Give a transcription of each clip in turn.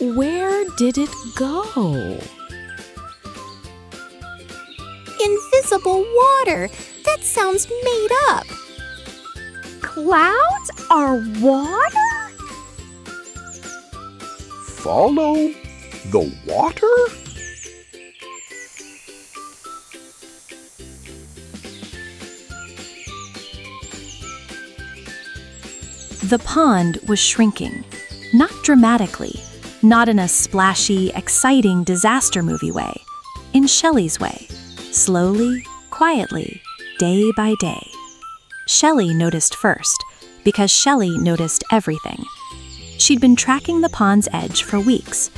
Where did it go? Invisible water. That sounds made up. Clouds are water? Follow the water? The pond was shrinking, not dramatically, not in a splashy, exciting disaster movie way, in Shelly's way, slowly, quietly, day by day. Shelly noticed first, because Shelly noticed everything. She'd been tracking the pond's edge for weeks.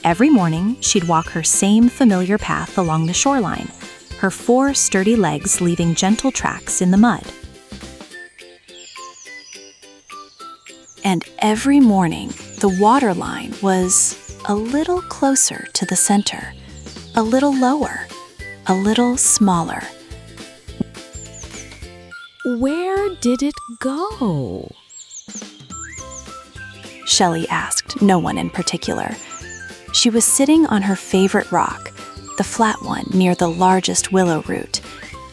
Every morning, she'd walk her same familiar path along the shoreline, her 4 sturdy legs leaving gentle tracks in the mud. And every morning, the water line was a little closer to the center, a little lower, a little smaller. Where did it go? Shelly asked no one in particular. She was sitting on her favorite rock, the flat one near the largest willow root,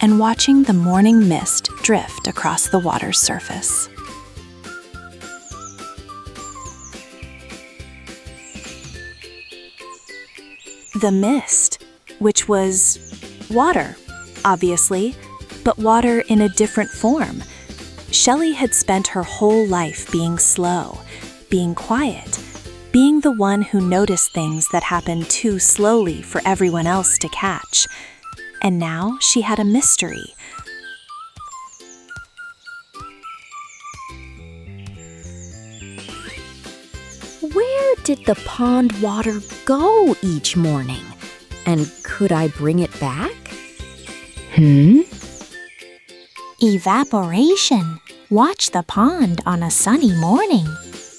and watching the morning mist drift across the water's surface. The mist, which was water, obviously, but water in a different form. Shelly had spent her whole life being slow, being quiet, being the one who noticed things that happened too slowly for everyone else to catch. And now she had a mystery. Where did the pond water go each morning? And could I bring it back? Evaporation. Watch the pond on a sunny morning.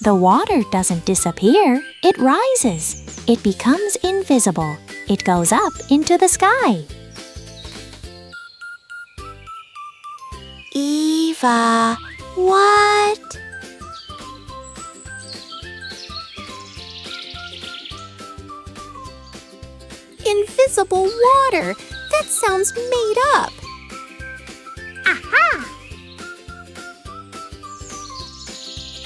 The water doesn't disappear, it rises. It becomes invisible. It goes up into the sky. Eva, what? Invisible water. That sounds made up. Aha!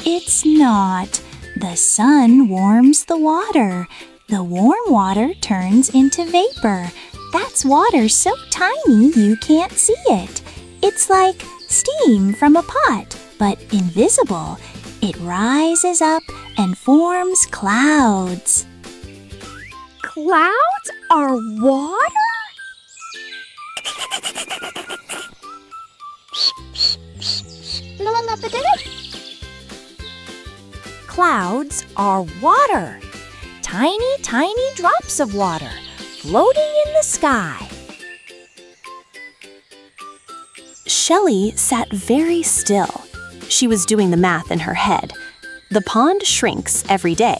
It's not. The sun warms the water. The warm water turns into vapor. That's water so tiny you can't see it. It's like steam from a pot, but invisible. It rises up and forms clouds. Clouds are water? Clouds are water. Tiny, tiny drops of water floating in the sky. Shelly sat very still. She was doing the math in her head. The pond shrinks every day.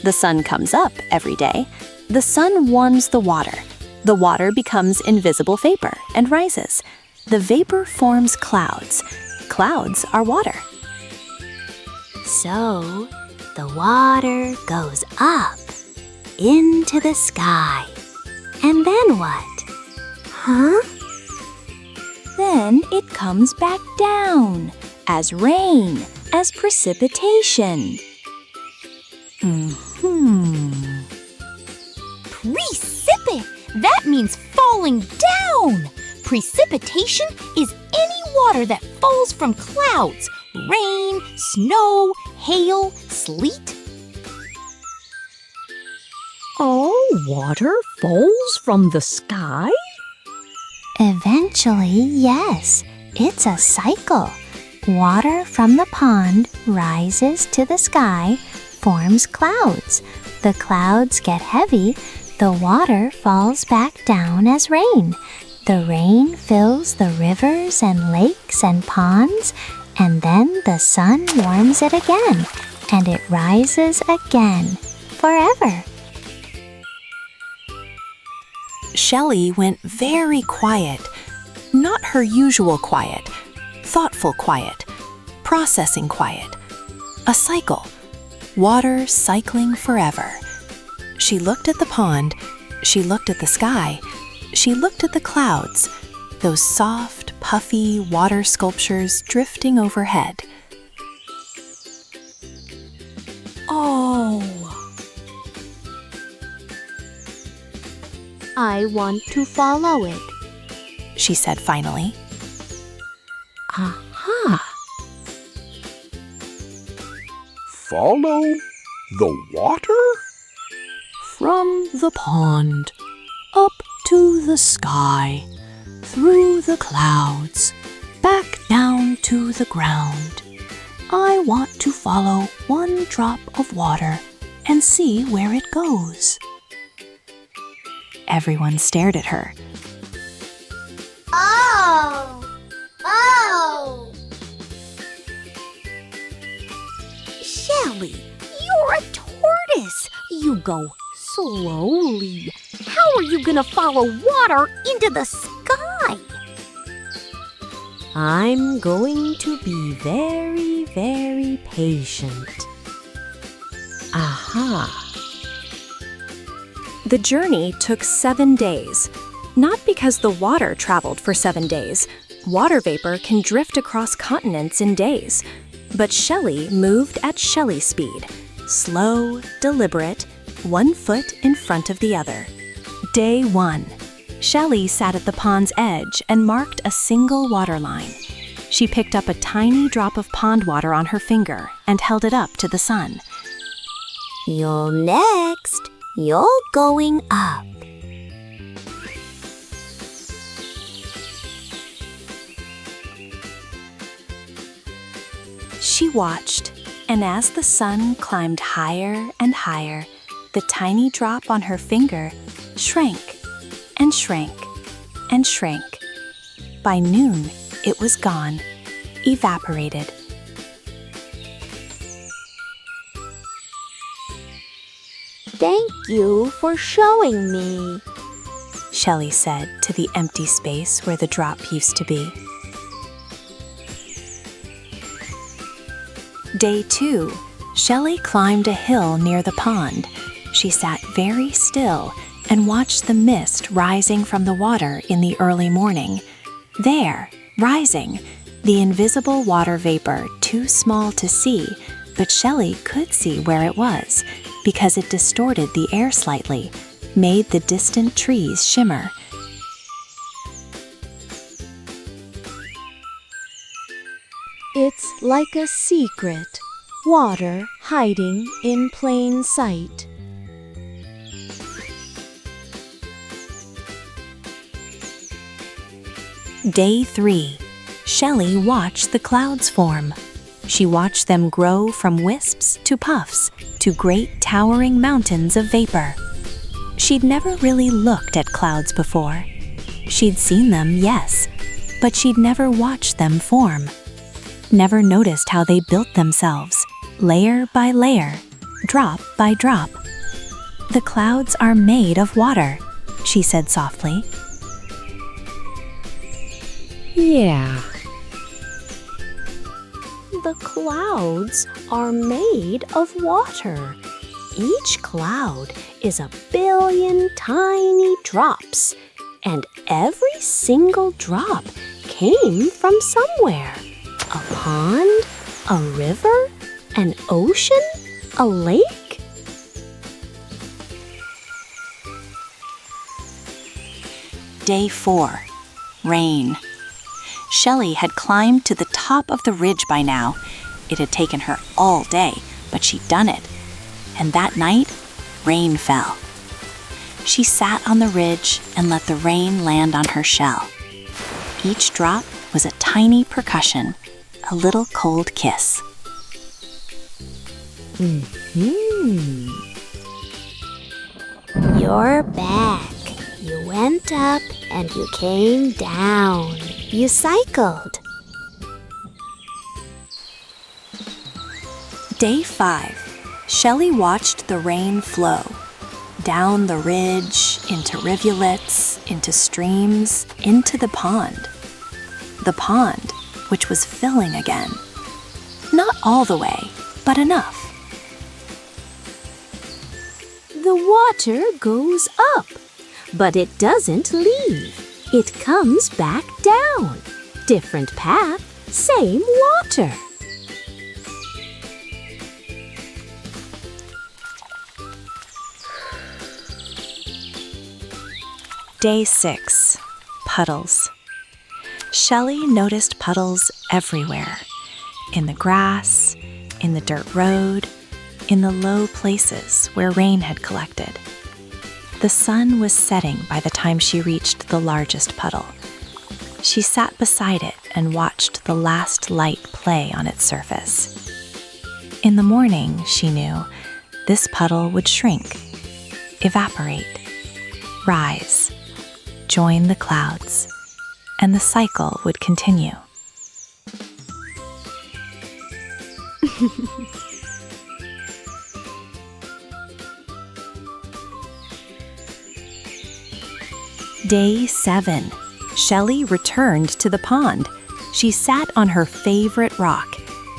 The sun comes up every day. The sun warms the water. The water becomes invisible vapor and rises. The vapor forms clouds. Clouds are water. So, the water goes up into the sky. And then what? Huh? Then it comes back down as rain, as precipitation. That means falling down. Precipitation is any water that falls from clouds. Rain, snow, hail, sleet. All water falls from the sky? Eventually, yes. It's a cycle. Water from the pond rises to the sky, forms clouds. The clouds get heavy. The water falls back down as rain. The rain fills the rivers and lakes and ponds, and then the sun warms it again, and it rises again, forever. Shelly went very quiet. Not her usual quiet. Thoughtful quiet. Processing quiet. A cycle. Water cycling forever. She looked at the pond, she looked at the sky, she looked at the clouds, those soft, puffy water sculptures drifting overhead. Oh, I want to follow it. She said finally. aha. Follow the water? From the pond, up to the sky, through the clouds, back down to the ground. I want to follow one drop of water and see where it goes. Everyone stared at her. Oh! Oh! Shelly, you're a tortoise. You go slowly. How are you gonna follow water into the sky? I'm going to be very, very patient. Aha. The journey took 7 days. Not because the water traveled for 7 days. Water vapor can drift across continents in days. But Shelly moved at Shelly speed. Slow, deliberate, 1 foot in front of the other. Day 1. Shelly sat at the pond's edge and marked a single water line. She picked up a tiny drop of pond water on her finger and held it up to the sun. You're next. You're going up. She watched, and as the sun climbed higher and higher, the tiny drop on her finger shrank and shrank and shrank. By noon, it was gone, evaporated. Thank you for showing me. Shelly said to the empty space where the drop used to be. Day 2, Shelly climbed a hill near the pond. She sat very still and watched the mist rising from the water in the early morning. There, rising, the invisible water vapor, too small to see, but Shelly could see where it was because it distorted the air slightly, made the distant trees shimmer. It's like a secret, water hiding in plain sight. Day 3. Shelly watched the clouds form. She watched them grow from wisps to puffs to great towering mountains of vapor. She'd never really looked at clouds before. She'd seen them, yes, but she'd never watched them form. Never noticed how they built themselves, layer by layer, drop by drop. The clouds are made of water, she said softly. Yeah. The clouds are made of water. Each cloud is a billion tiny drops, and every single drop came from somewhere. A pond, a river, an ocean, a lake. Day 4. Rain. Shelly had climbed to the top of the ridge by now. It had taken her all day, but she'd done it. And that night, rain fell. She sat on the ridge and let the rain land on her shell. Each drop was a tiny percussion, a little cold kiss. You're back. You went up and you came down. You cycled. Day 5. Shelly watched the rain flow. Down the ridge, into rivulets, into streams, into the pond. The pond, which was filling again. Not all the way, but enough. The water goes up, but it doesn't leave. It comes back down. Different path, same water. Day 6. Puddles. Shelly noticed puddles everywhere. In the grass, in the dirt road, in the low places where rain had collected. The sun was setting by the time she reached the largest puddle. She sat beside it and watched the last light play on its surface. In the morning, she knew, this puddle would shrink, evaporate, rise, join the clouds, and the cycle would continue. Day 7. Shelly returned to the pond. She sat on her favorite rock.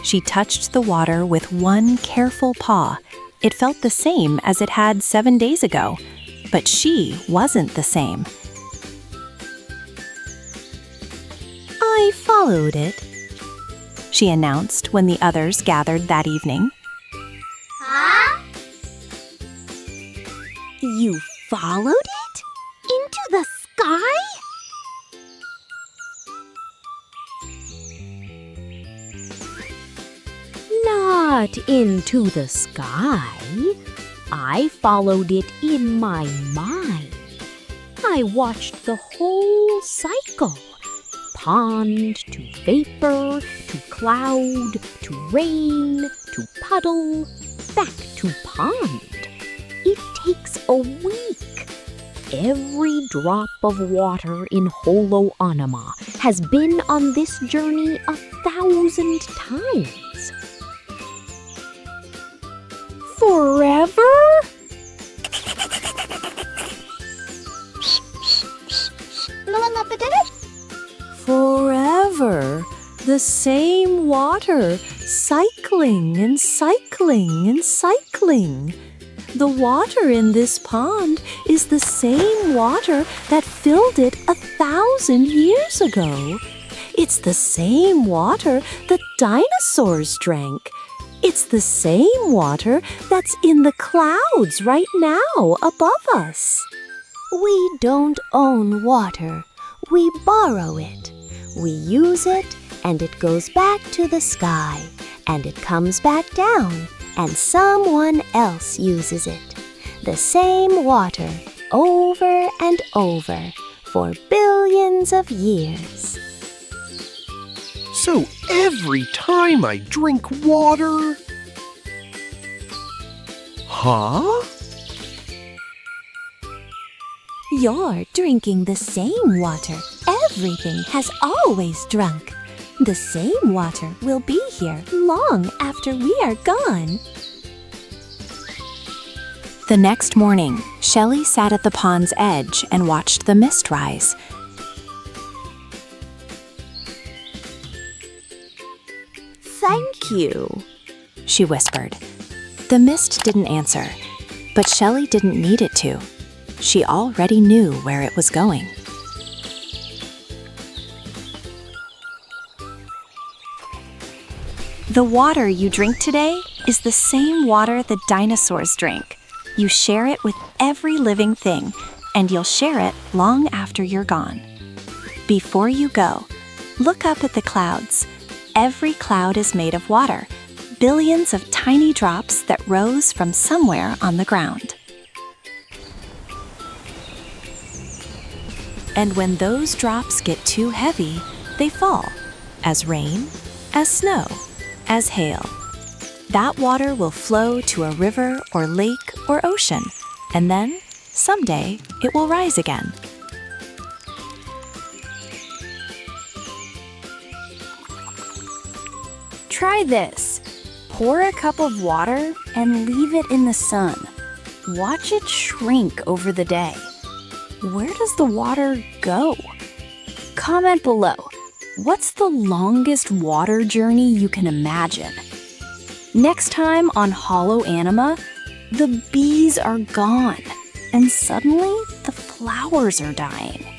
She touched the water with one careful paw. It felt the same as it had 7 days ago, but she wasn't the same. I followed it. She announced when the others gathered that evening. You followed it? Into the sky? Not into the sky. I followed it in my mind. I watched the whole cycle. Pond to vapor, to cloud, to rain, to puddle, back to pond. It takes a week. Every drop of water in Holo Anima has been on this journey 1,000 times. Forever? Forever, the same water, cycling and cycling and cycling. The water in this pond is the same water that filled it 1,000 years ago. It's the same water that dinosaurs drank. It's the same water that's in the clouds right now above us. We don't own water. We borrow it. We use it, and it goes back to the sky, and it comes back down, and someone else uses it. The same water, over and over, for billions of years. So every time I drink water... Huh? You're drinking the same water everything has always drunk. The same water will be here long after we are gone. The next morning, Shelly sat at the pond's edge and watched the mist rise. Thank you, She whispered. The mist didn't answer, but Shelly didn't need it to. She already knew where it was going. The water you drink today is the same water the dinosaurs drank. You share it with every living thing, and you'll share it long after you're gone. Before you go, look up at the clouds. Every cloud is made of water, billions of tiny drops that rose from somewhere on the ground. And when those drops get too heavy, they fall, as rain, as snow, as hail. That water will flow to a river or lake or ocean, and then, someday, it will rise again. Try this. Pour a cup of water and leave it in the sun. Watch it shrink over the day. Where does the water go? Comment below. What's the longest water journey you can imagine? Next time on Holo Anima, The bees are gone, and suddenly the flowers are dying.